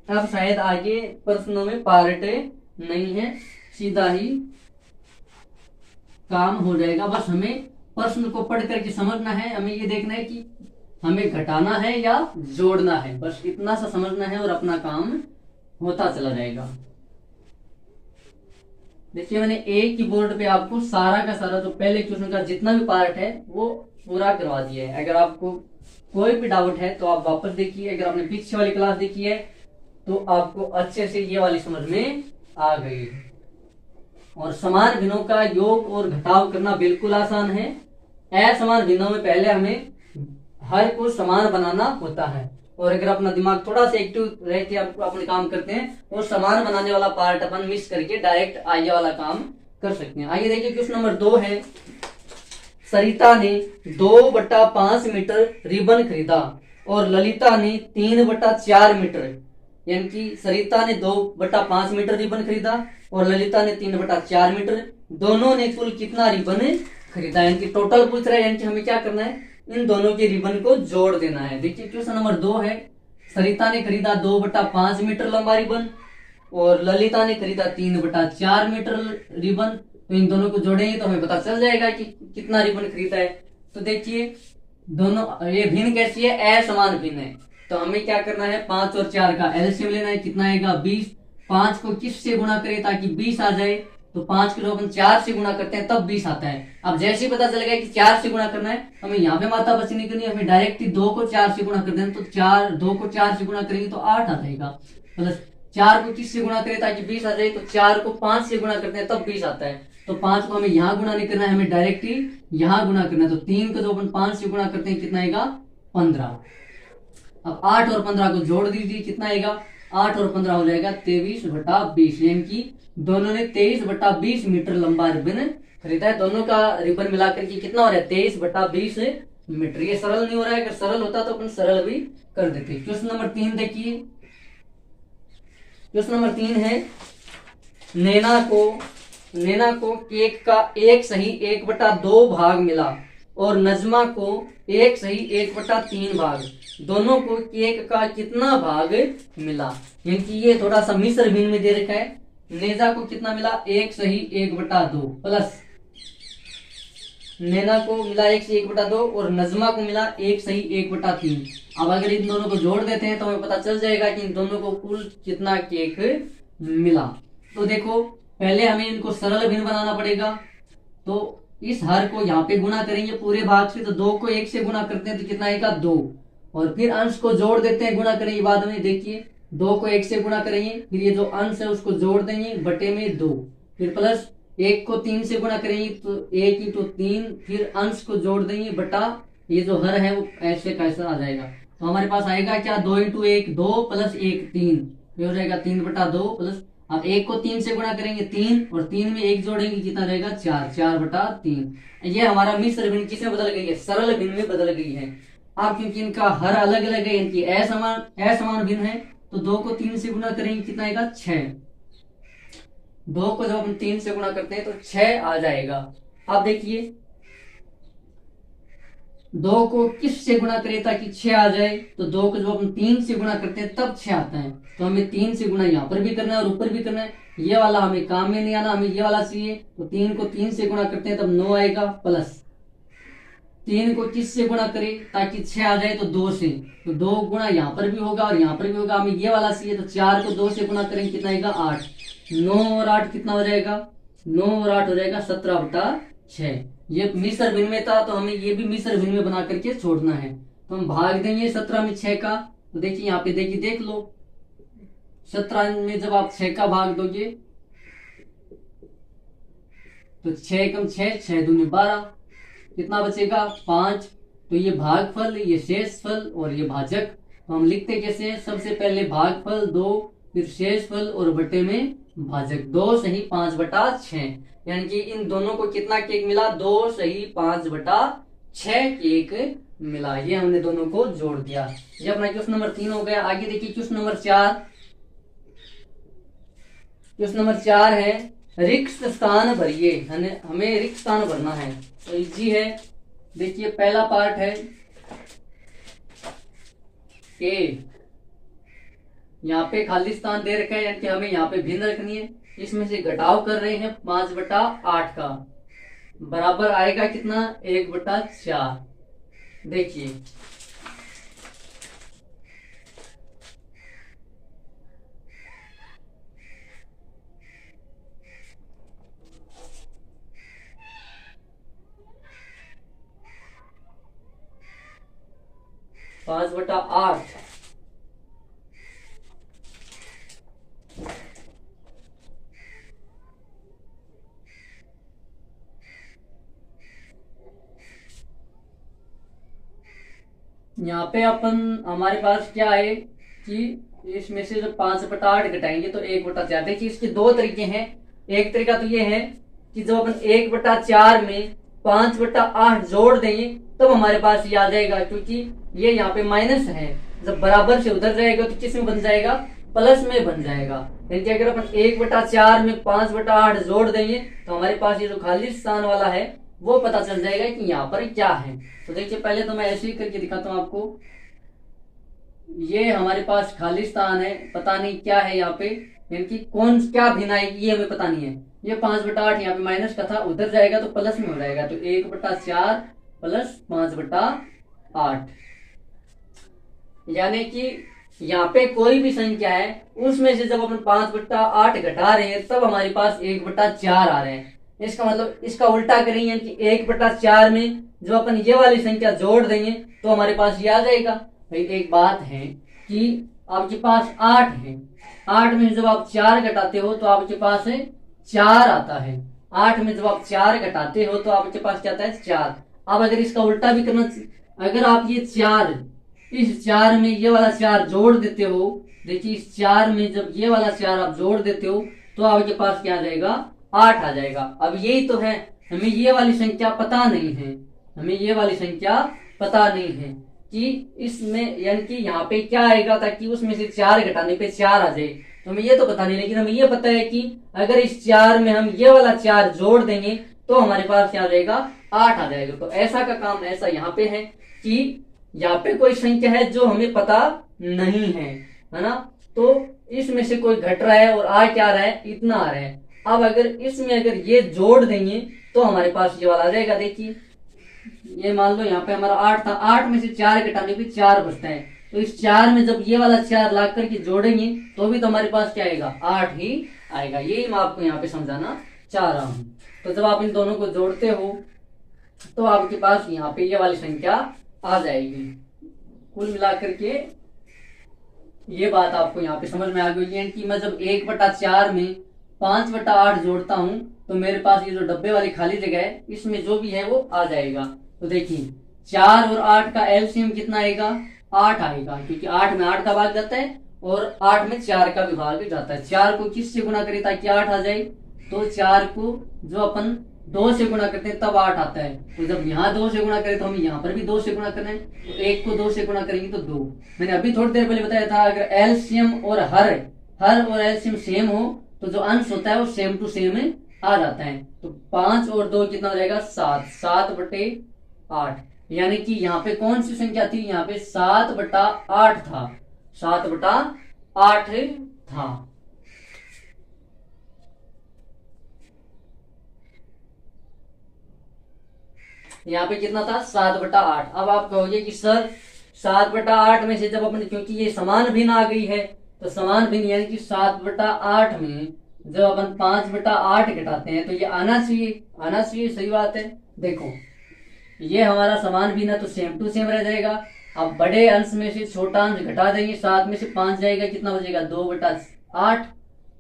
अब शायद आगे प्रश्नों में पार्ट नहीं है, सीधा ही काम हो जाएगा। बस हमें प्रश्न को पढ़ करके समझना है, हमें ये देखना है कि हमें घटाना है या जोड़ना है, बस इतना सा समझना है और अपना काम होता चला जाएगा। देखिए मैंने एक की बोर्ड पे आपको सारा का सारा जो पहले क्वेश्चन का जितना भी पार्ट है वो पूरा करवा दिया है। अगर आपको कोई भी डाउट है तो आप वापस देखिए, अगर आपने पीछे वाली क्लास देखी है तो आपको अच्छे से ये वाली समझ में आ गई। और समान भिन्नों का योग और घटाव करना बिल्कुल आसान है। असमान भिन्नों में पहले हमें हर को समान बनाना होता है, और अगर अपना दिमाग थोड़ा सा एक्टिव रह के अपने काम करते हैं तो समान बनाने वाला पार्ट अपन मिस करके डायरेक्ट आगे वाला काम कर सकते हैं। आइए देखिए क्वेश्चन नंबर 2 है, सरिता ने 2/5 मीटर रिबन खरीदा और ललिता ने 3/4 मीटर। यानी कि सरिता ने 2/5 मीटर रिबन खरीदा और ललिता ने 3/4 मीटर। दोनों ने कुल कितना रिबन खरीदा, यानी कि टोटल पूछ रहा है। यानी कि हमें क्या करना है, इन दोनों के रिबन को जोड़ देना है। देखिए क्वेश्चन नंबर 2 है, सरिता ने खरीदा 2/5 मीटर लंबा रिबन और ललिता ने खरीदा 3/4 मीटर रिबन। तो इन दोनों को जोड़ेंगे तो हमें पता चल जाएगा कि कितना रिबन खरीदा है। तो देखिए दोनों ये भिन्न कैसी है, असमान भिन्न है। तो हमें क्या करना है 5 और 4 का एलसीएम लेना है, कितना आएगा 20। 5 को किस से गुणा करें ताकि 20 आ जाए, तो 5 को अपन 4 से गुणा करते हैं तब 20 आता है। अब जैसे ही पता चल गया कि 4 से गुणा करना है, हमें यहाँ पे माता बची नहीं करनी, हमें डायरेक्ट 2 को 4 से गुणा कर देना। तो 2 को 4 से गुणा करेंगे तो 8 आ जाएगा। प्लस 4 को किस से गुणा करें ताकि 20 आ जाए, तो 4 को 5 से गुणा करते हैं तब 20 आता है। तो 5 को हमें यहाँ गुणा नहीं करना है, हमें डायरेक्ट यहाँ गुणा करना है। तो 3 को जो अपन 5 से गुणा करते हैं कितना आएगा 15। अब 8 और 15 को जोड़ दीजिए, कितना आएगा 8 और 15 हो जाएगा 23/20। यानी कि दोनों ने 23/20 मीटर लंबा रिबन खरीदा है। दोनों का रिबन मिलाकर के कितना हो रहा है 23/20 मीटर। ये सरल नहीं हो रहा है, अगर सरल होता तो अपन सरल भी कर देते। क्वेश्चन नंबर 3 देखिए, क्वेश्चन नंबर 3 है, नैना को केक का एक सही 1/2 भाग मिला और नजमा को एक सही 1/3 भाग। दोनों को केक का कितना भाग मिला। यानी कि ये थोड़ा सा मिश्र भिन्न में दे रखा है नेजा को कितना मिला, 1 सही 1/2 प्लस नैना को मिला 1 से 1/2 और नजमा को मिला 1 सही 1/3। अब अगर इन दोनों को जोड़ देते हैं तो हमें पता चल जाएगा कि इन दोनों को कुल कितना केक मिला। तो देखो पहले हमें इनको सरल भिन्न बनाना पड़ेगा। तो इस हर को यहाँ पे गुणा करेंगे पूरे भाग से, तो 2 को 1 से गुणा करते हैं तो कितना आएगा 2, और फिर अंश को जोड़ देते हैं गुणा करेंगे बाद में। देखिए 2 को 1 से गुणा करेंगे, फिर ये जो अंश है उसको जोड़ देंगे बटे में 2, फिर प्लस 1 को 3 से गुणा करेंगे तो 1 × 3, फिर अंश को जोड़ देंगे बटा ये जो हर है वो ऐसे कैसा आ जाएगा। तो हमारे पास आएगा क्या, 2 × 1 2 प्लस 1 3, ये हो जाएगा 3/2 प्लस, अब 1 को 3 से गुणा करेंगे 3, और 3 में 1 जोड़ेंगे कितना रहेगा 4, 4/3। ये हमारा मिश्र भिन्न किसमें बदल गई है, सरल भिन्न में बदल गई है। अब क्योंकि इनका हर अलग अलग है, इनकी असमान भिन्न है, तो 2 को 3 से गुणा करेंगे कितना आएगा 6। 2 को जब हम 3 से गुणा करते हैं तो 6 आ जाएगा। अब देखिए 2 को किस से गुणा करें ताकि 6 आ जाए, तो 2 को जब हम 3 से गुणा करते हैं तब 6 आता है। तो हमें 3 से गुणा यहाँ पर भी करना है और ऊपर भी करना है, ये वाला हमें काम में नहीं आना, हमें ये वाला चाहिए। तो 3 को 3 से गुणा करते हैं तब 9 आएगा, प्लस 3 को किस से गुणा करें ताकि 6 आ जाए, तो 2 से, तो 2 गुणा यहाँ पर भी होगा और यहाँ पर भी होगा, हमें ये वाला चाहिए। तो 4 को 2 से गुणा करेंगे कितना आएगा 8, 9 और 8 कितना हो जाएगा, 9 और 8 हो जाएगा 17/6। ये मिश्र भिन्न में था तो हमें ये भी मिश्र भिन्न में बना करके छोड़ना है। तो हम भाग देंगे 17 में 6 का, तो देखिए यहाँ पे देखिए देख लो 17 में जब आप 6 का भाग दोगे तो 6 × 6 6 दूनी 12, कितना बचेगा 5। तो ये भागफल, ये शेषफल और ये भाजक। तो हम लिखते कैसे हैं, सबसे पहले भागफल 2, फिर शेषफल और बटे में भाजक। 2 सही 5/6, यानी कि इन दोनों को कितना केक मिला, 2 सही 5/6 केक मिला। ये हमने दोनों को जोड़ दिया। ये अपना क्वेश्चन नंबर 3 हो गया। आगे देखिए क्वेश्चन नंबर 4। क्वेश्चन नंबर 4 है रिक्त स्थान भरिए, हमें रिक्त स्थान भरना है। तो इजी है। देखिए पहला पार्ट है ए, यहाँ पे खाली स्थान दे रखा है, यानी कि हमें यहाँ पे भिन्न रखनी है। इसमें से घटाव कर रहे हैं 5/8 का, बराबर आएगा कितना 1/4। देखिए पांच बटा आठ यहाँ पे अपन हमारे पास क्या है कि इसमें से जब 5/8 घटाएंगे तो 1/4। देखिए इसके दो तरीके हैं। एक तरीका तो ये है कि जब अपन 1/4 में 5/8 जोड़ देंगे तब हमारे पास ये आ जाएगा, क्योंकि ये यहाँ पे माइनस है। जब बराबर से उधर जाएगा तो किस में बन जाएगा, प्लस में बन जाएगा। यानी कि अगर अपन 1/4 में 5/8 जोड़ देंगे तो हमारे पास ये जो खाली स्थान वाला है वो पता चल जाएगा कि यहाँ पर क्या है। तो देखिए पहले तो मैं ऐसे ही करके दिखाता हूँ आपको। ये हमारे पास खाली स्थान है, पता नहीं क्या है यहाँ पे, यानी कि कौन क्या भिन्न आएगी ये हमें पता नहीं है। ये 5/8 यहाँ पे माइनस का था, उधर जाएगा तो प्लस में हो जाएगा। तो 1/4 प्लस 5/8, यानी कि यहाँ पे कोई भी संख्या है उसमें से जब अपन 5/8 घटा रहे हैं तब हमारे पास 1/4 आ रहे हैं। इसका मतलब इसका उल्टा करेंगे, यानी कि 1/4 में जब अपन ये वाली संख्या जोड़ देंगे तो हमारे पास ये आ जाएगा। भाई एक बात है कि आपके पास 8 है, 8 में जब आप 4 घटाते हो तो आपके पास है 4 आता है। 8 में जब आप 4 घटाते हो तो आपके पास क्या आता है 4। अब अगर इसका उल्टा भी करना, अगर आप ये 4 इस 4 में ये वाला 4 जोड़ देते हो, देखिए इस 4 में जब ये वाला 4 आप जोड़ देते हो तो आपके पास क्या आ जाएगा 8 आ जाएगा। अब यही तो है, हमें ये वाली संख्या पता नहीं है, हमें ये वाली संख्या पता नहीं है कि इसमें, यानी कि यहाँ पे क्या आएगा ताकि उसमें से 4 घटाने पे 4 आ जाए। तो हमें ये तो पता नहीं, लेकिन हमें ये पता है कि अगर इस 4 में हम ये वाला 4 जोड़ देंगे तो हमारे पास क्या आ जाएगा 8 आ जाएगा। तो ऐसा का काम ऐसा यहाँ पे है कि यहाँ पे कोई संख्या है जो हमें पता नहीं है, है ना। तो इसमें से कोई घट रहा है और आ क्या रहा है, इतना आ रहा है। अब अगर इसमें अगर ये जोड़ देंगे तो हमारे पास ये वाला आ जाएगा। देखिए ये मान लो यहाँ पे हमारा 8 था, 8 में से 4 घटाने पे 4 बचता है, तो इस 4 में जब ये वाला 4 ला करके जोड़ेंगे तो भी तो हमारे पास क्या आएगा, 8 ही आएगा। यही मैं आपको यहाँ पे समझाना चाह रहा हूँ। तो जब आप इन दोनों को जोड़ते हो तो आपके पास यहाँ पे ये वाली संख्या आ जाएगी। कुल मिलाकर के ये बात आपको यहाँ पे समझ में आ गई है कि मैं जब 1/4 में 5/8 जोड़ता हूँ तो मेरे पास ये जो डब्बे वाली खाली जगह है इसमें जो भी है वो आ जाएगा। तो देखिए 4 और 8 का एलसीएम कितना आएगा, 8 आएगा, क्योंकि 8 में 8 का भाग जाता है और 8 में 4 का भी भाग जाता है। 4 को किससे गुना करें ताकि 8 आ जाए, तो 4 को जो अपन 2 से गुना करते हैं तब 8 आता है। तो जब यहाँ 2 से गुना करें तो हमें यहाँ पर भी 2 से गुना करना है, तो 1 को 2 से गुना करेंगे तो 2। मैंने अभी थोड़ी देर पहले बताया था अगर एलसीएम और हर और एलसीएम सेम हो तो जो अंश होता है वो सेम टू सेम आ जाता है। तो 5 और 2 कितना हो जाएगा, 7, 7/8। यानी कि यहाँ पे कौन सी संख्या थी, यहाँ पे 7/8 था, 7/8 था। यहाँ पे कितना था, 7/8। अब आप कहोगे कि सर 7/8 में से जब अपने, क्योंकि ये समान भिन्न आ गई है, तो समान भिन्न यानी कि 7/8 में जब अपन 5/8 घटाते हैं तो ये आना चाहिए, सही बात है। देखो ये हमारा समान भिन्न है तो सेम टू सेम रह जाएगा। अब बड़े अंश में से छोटा अंश घटा देंगे, 7 में से 5 जाएगा, कितना बचेगा, 2/8।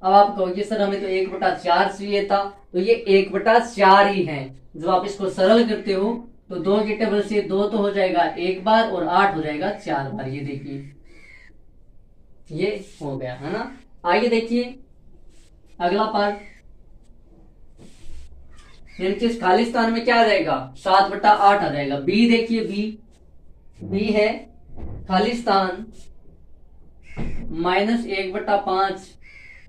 अब आप कहोगे सर हमें तो 1/4 चाहिए था, तो ये 1/4 ही है। जब आप इसको सरल करते हो तो 2 के टेबल से 2 तो हो जाएगा 1 बार और 8 हो जाएगा 4 बार। ये देखिए ये हो गया है ना। आगे देखिए अगला पार्ट, यानी कि इस खाली स्थान में क्या आ जाएगा, 7/8 आ जाएगा। बी देखिए, बी है खाली स्थान -1/5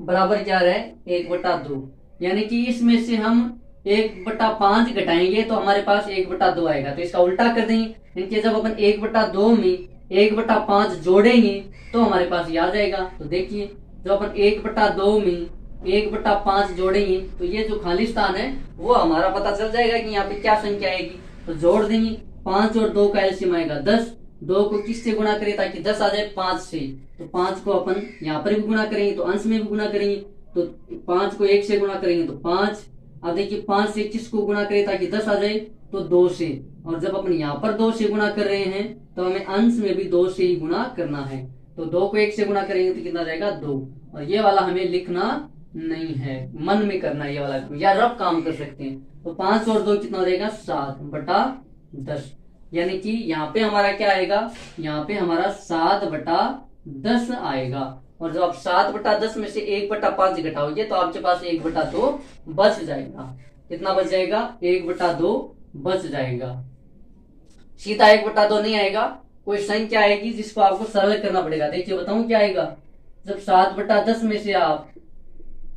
बराबर क्या है, 1/2। यानी कि इसमें से हम 1/5 घटाएंगे तो हमारे पास 1/2 आएगा। तो इसका उल्टा कर देंगे, यानी कि जब अपन 1/2 में 1/5 जोड़ेंगे तो हमारे पास ये आ जाएगा। तो देखिए जब अपन 1/2 में 1/5 जोड़ेंगे तो ये जो खाली स्थान है वो हमारा पता चल जाएगा कि यहाँ पे क्या संख्या आएगी। तो जोड़ देंगे, 5 और 2 का एलसीएम आएगा 10। 2 को किससे गुणा करें ताकि 10 आ जाए, 5 से। तो 5 को अपन यहाँ पर भी गुणा करेंगे तो अंश में भी गुणा करेंगे, तो 5 को 1 से गुणा करेंगे तो 5। अब देखिए 5 से किसको गुणा करें ताकि 10 आ जाए, तो 2 से। और जब अपन यहाँ पर 2 से गुणा कर रहे हैं तो हमें अंश में भी 2 से ही गुणा करना है। तो 2 को 1 से गुणा करेंगे तो कितना जाएगा, 2। और ये वाला हमें लिखना नहीं है, मन में करना है ये वाला, या रफ काम कर सकते हैं। तो 5 और 2 कितना हो जाएगा, 7/10। यानी कि यहाँ पे हमारा क्या आएगा, यहाँ पे हमारा 7/10 आएगा। और जब आप 7/10 में से 1/5 घटाओगे तो आपके पास 1/2 बच जाएगा। कितना बच जाएगा, 1/2 बच जाएगा। सीधा 1/2 नहीं आएगा, कोई संख्या आएगी जिसको आपको सरल करना पड़ेगा। देखिए बताऊं क्या आएगा, जब 7/10 में से आप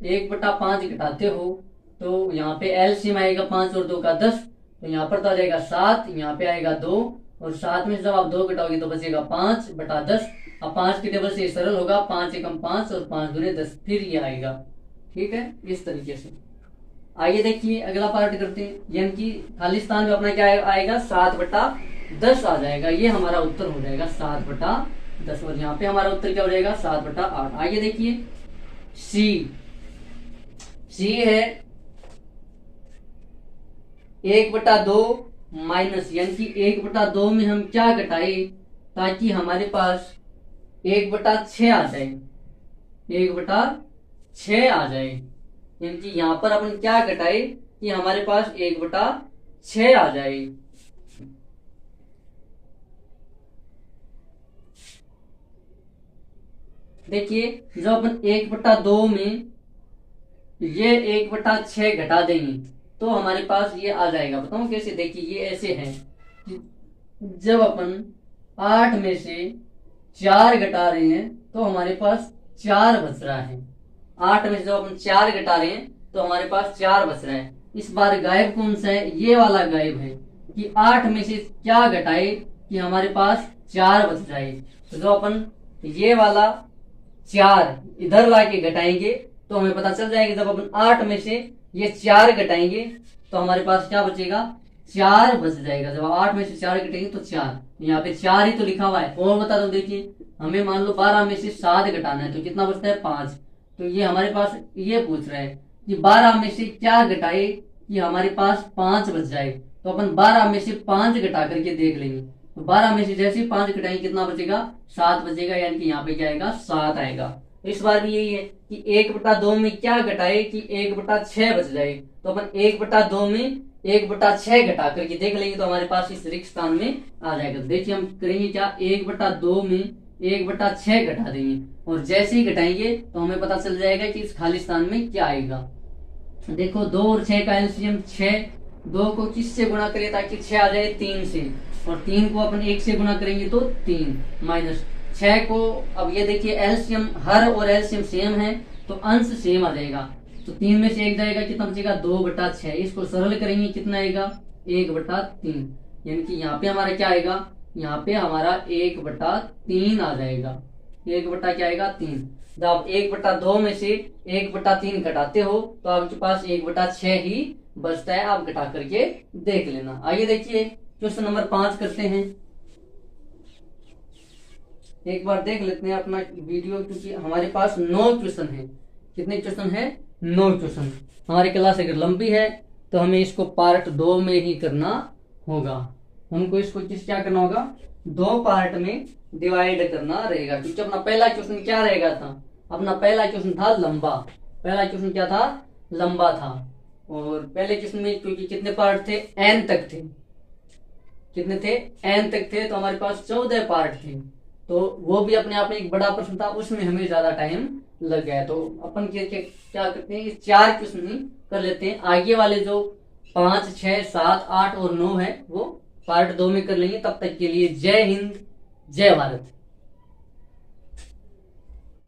1/5 घटाते हो तो यहाँ पे एलसीएम आएगा 5 और 2 का 10। तो यहाँ पर तो आ जाएगा 7, यहाँ पे आएगा 2, और 7 में से जब आप 2 घटाओगे तो बचेगा 5/10। अब 5 के टेबल से सरल होगा, 5 एकम 5 और 5 दूने 10, फिर ये आएगा। ठीक है, इस तरीके से। आइए देखिए अगला पार्ट करते हैं, यानी कि खाली स्थान में अपना क्या आएगा, 7/10 आ जाएगा। ये हमारा उत्तर हो जाएगा 7/10, और यहाँ पे हमारा उत्तर क्या हो जाएगा, 7/8। आइए देखिए सी है 1/2 माइनस, यानी कि 1/2 में हम क्या घटाए ताकि हमारे पास 1/6 आ जाए, 1/6 आ जाए। यानी कि यहाँ पर अपन क्या घटाए कि हमारे पास 1/6 आ जाए। देखिए जब अपन 1/2 में ये 1/6 घटा देंगे तो हमारे पास ये आ जाएगा। बताऊं कैसे, देखिए ये ऐसे है कि जब अपन 8 में से 4 घटा रहे हैं तो हमारे पास 4 बच रहा है। 8 में से जब अपन 4 घटा रहे हैं तो हमारे पास 4 बच रहा है। इस बार गायब कौन सा है, ये वाला गायब है कि 8 में से क्या घटाए कि हमारे पास 4 बच जाए। तो जो अपन ये वाला 4 इधर लाके घटाएंगे तो हमें पता चल जाएगा, जब अपन 8 में से ये 4 घटाएंगे तो हमारे पास क्या बचेगा, 4 बच जाएगा। जब 8 में से 4 घटेंगे तो 4, यहाँ पे 4 ही तो लिखा हुआ है। और बता दो, देखिए हमें मान लो 12 में से 7 घटाना है तो कितना बचता है, 5। तो ये हमारे पास ये पूछ रहा है कि 12 में से क्या घटाए कि हमारे पास 5 बच जाए। तो अपन 12 में से 5 घटा करके देख लेंगे। तो 12 में से जैसे ही 5 घटाएंगे कितना बचेगा, 7 बचेगा, यानी कि यहाँ पे क्या आएगा, 7 आएगा। तो इस बार भी यही है कि 1/2 में क्या घटाए कि 1/6 बच जाए। तो अपन 1/2 में 1/6 घटा करके देख लेंगे तो हमारे पास इस रिक्त स्थान में आ जाएगा। तो देखिए हम करेंगे क्या, 1/2 में 1/6 घटा देंगे और जैसे ही घटाएंगे तो हमें पता चल जाएगा कि इस खाली स्थान में क्या आएगा। देखो 2 और 6 का एलसीएम 6, 2 को किससे गुणा करें ताकि 6 आ जाए, 3 से, और 3 को अपन 1 से गुणा करेंगे तो 3 माइनस 6 को। अब ये देखिए एलसीएम हर और एलसीएम सेम है तो अंश सेम आ जाएगा। तो 3 में से 1 जाएगा, कितना बचेगा, 2/6। इसको सरल करेंगे कितना आएगा, 1/3, यानी कि यहाँ पे हमारा क्या आएगा, यहाँ पे हमारा 1/3 आ जाएगा। 1/3। जब 1/2 में से 1/3 घटाते हो तो आपके पास 1/6 ही बचता है। आप घटा करके देख लेना। आइए देखिए क्वेश्चन नंबर 5 करते हैं। एक बार देख लेते हैं अपना वीडियो, क्योंकि हमारे पास 9 क्वेश्चन है। कितने क्वेश्चन है, 9 क्वेश्चन। हमारी क्लास अगर लंबी है तो हमें इसको पार्ट 2 में ही करना होगा। हमको इसको क्या करना होगा, 2 पार्ट में डिवाइड करना रहेगा। क्योंकि अपना पहला क्वेश्चन क्या रहेगा था, अपना पहला क्वेश्चन था लंबा। पहला क्वेश्चन क्या था, लंबा था। और पहले क्वेश्चन में क्योंकि कितने पार्ट थे, n तक थे। कितने थे, n तक थे, तो हमारे पास 14 पार्ट थे। तो वो भी अपने आप में एक बड़ा प्रश्न था, उसमें हमें ज्यादा टाइम लग गया। तो अपन क्या करते हैं, ये 4 क्वेश्चन ही कर लेते हैं। आगे वाले जो 5, 6, 7, 8 और 9 है वो पार्ट 2 में कर लेंगे। तब तक के लिए जय हिंद, जय भारत।